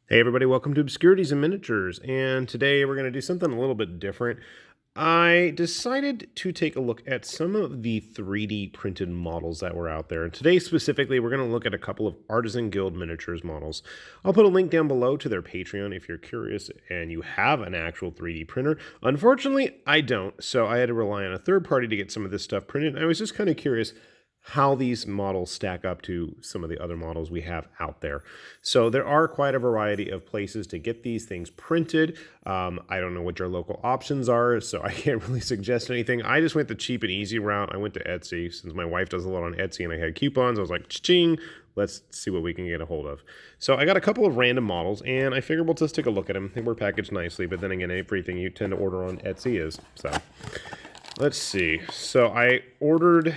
Hey everybody, welcome to Obscurities and Miniatures, and today we're going to do something a little bit different. I decided to take a look at some of the 3D printed models that were out there. And today specifically, we're going to look at a couple of Artisan Guild Miniatures models. I'll put a link down below to their Patreon if you're curious and you have an actual 3D printer. Unfortunately, I don't, so I had to rely on a third party to get some of this stuff printed. I was just kind of curious how these models stack up to some of the other models we have out there. So there are quite a variety of places to get these things printed. I don't know what your local options are, so I can't really suggest anything. I just went the cheap and easy route. I went to Etsy since my wife does a lot on Etsy and I had coupons. I was like, ching, let's see what we can get a hold of. So I got a couple of random models and I figured we'll just take a look at them. They were packaged nicely, but then again, everything you tend to order on Etsy is. So let's see. So I ordered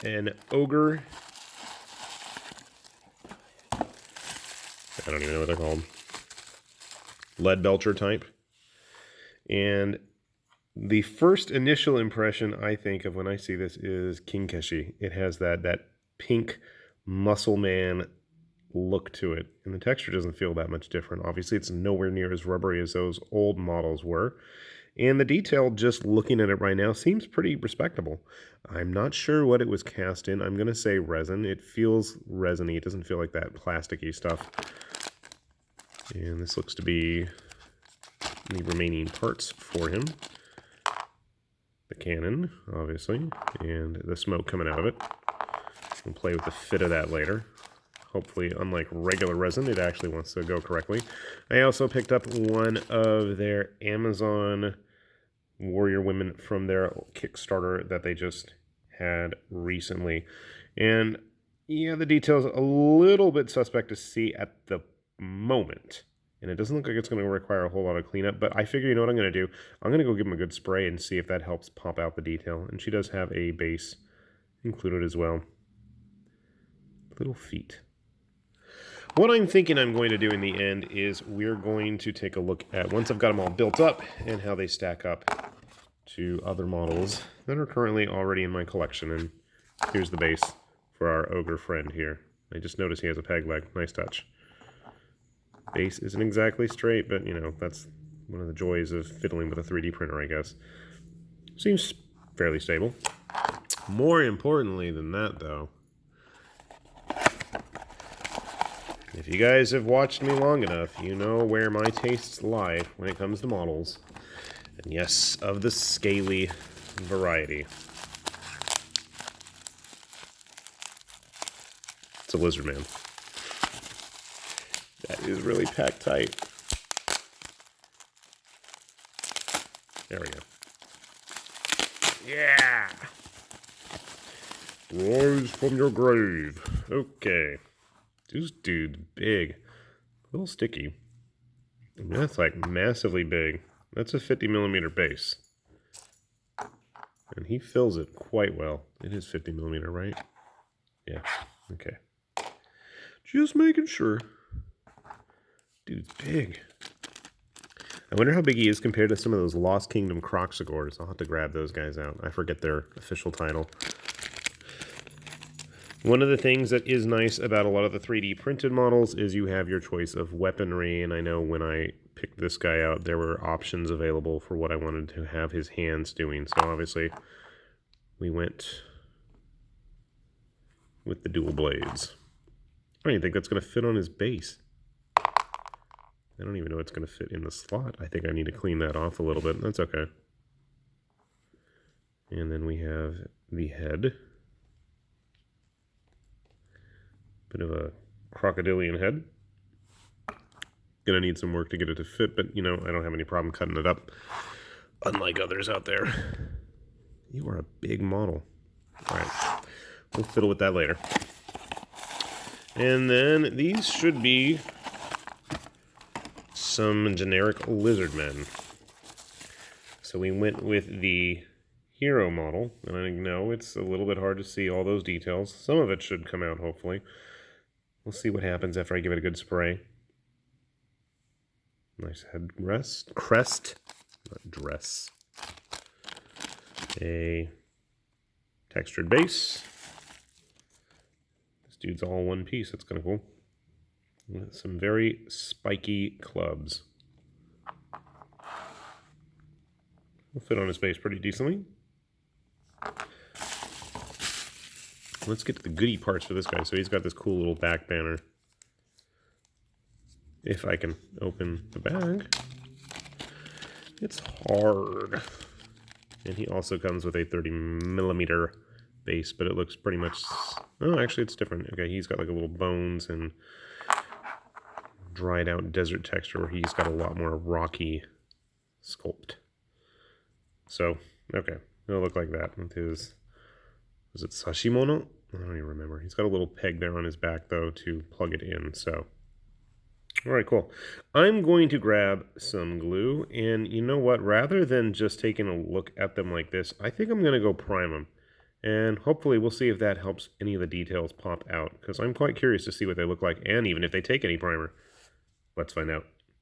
an ogre. I don't even know what they're called. Lead belcher type. And the first initial impression I think of when I see this is Kinkeshi. It has that pink muscle man look to it. And the texture doesn't feel that much different. Obviously, it's nowhere near as rubbery as those old models were. And the detail, just looking at it right now, seems pretty respectable. I'm not sure what it was cast in. I'm going to say resin. It feels resiny. It doesn't feel like that plasticky stuff. And this looks to be the remaining parts for him. The cannon, obviously, and the smoke coming out of it. We'll play with the fit of that later. Hopefully, unlike regular resin, it actually wants to go correctly. I also picked up one of their Amazon warrior women from their Kickstarter that they just had recently. And yeah, the details a little bit suspect to see at the moment. And it doesn't look like it's going to require a whole lot of cleanup, but I figure, you know what I'm going to do? I'm going to go give them a good spray and see if that helps pop out the detail. And she does have a base included as well. Little feet. What I'm thinking I'm going to do in the end is we're going to take a look at, once I've got them all built up, and how they stack up to other models that are currently already in my collection. And here's the base for our ogre friend here. I just noticed he has a peg leg. Nice touch. Base isn't exactly straight, but, you know, that's one of the joys of fiddling with a 3D printer, I guess. Seems fairly stable. More importantly than that, though, if you guys have watched me long enough, you know where my tastes lie when it comes to models. And yes, of the scaly variety. It's a lizard man. That is really packed tight. There we go. Yeah! Rise from your grave. Okay. This dude's big. A little sticky. And that's like massively big. That's a 50mm base. And he fills it quite well. It is 50mm, right? Yeah. Okay. Just making sure. Dude's big. I wonder how big he is compared to some of those Lost Kingdom Croxagores. I'll have to grab those guys out. I forget their official title. One of the things that is nice about a lot of the 3D printed models is you have your choice of weaponry, and I know when I picked this guy out, there were options available for what I wanted to have his hands doing. So obviously, we went with the dual blades. I don't even think that's going to fit on his base. I don't even know it's going to fit in the slot. I think I need to clean that off a little bit. That's okay. And then we have the head. Bit of a crocodilian head. Gonna need some work to get it to fit, but you know, I don't have any problem cutting it up. Unlike others out there. You are a big model. Alright, we'll fiddle with that later. And then these should be some generic lizard men. So we went with the hero model, and I know it's a little bit hard to see all those details. Some of it should come out, hopefully. We'll see what happens after I give it a good spray. Nice head crest, not dress. A textured base. This dude's all one piece. That's kind of cool. with some very spiky clubs. Will fit on his face pretty decently. Let's get to the goodie parts for this guy. So he's got this cool little back banner. If I can open the bag. It's hard. And he also comes with a 30mm base, but it looks pretty much... Oh, actually it's different. Okay, he's got like a little bones and dried out desert texture where he's got a lot more rocky sculpt. So, okay, it'll look like that with his... Is it Sashimono? I don't even remember. He's got a little peg there on his back, though, to plug it in, so... Alright, cool. I'm going to grab some glue, and you know what? Rather than just taking a look at them like this, I think I'm going to go prime them. And hopefully we'll see if that helps any of the details pop out, because I'm quite curious to see what they look like, and even if they take any primer. Let's find out.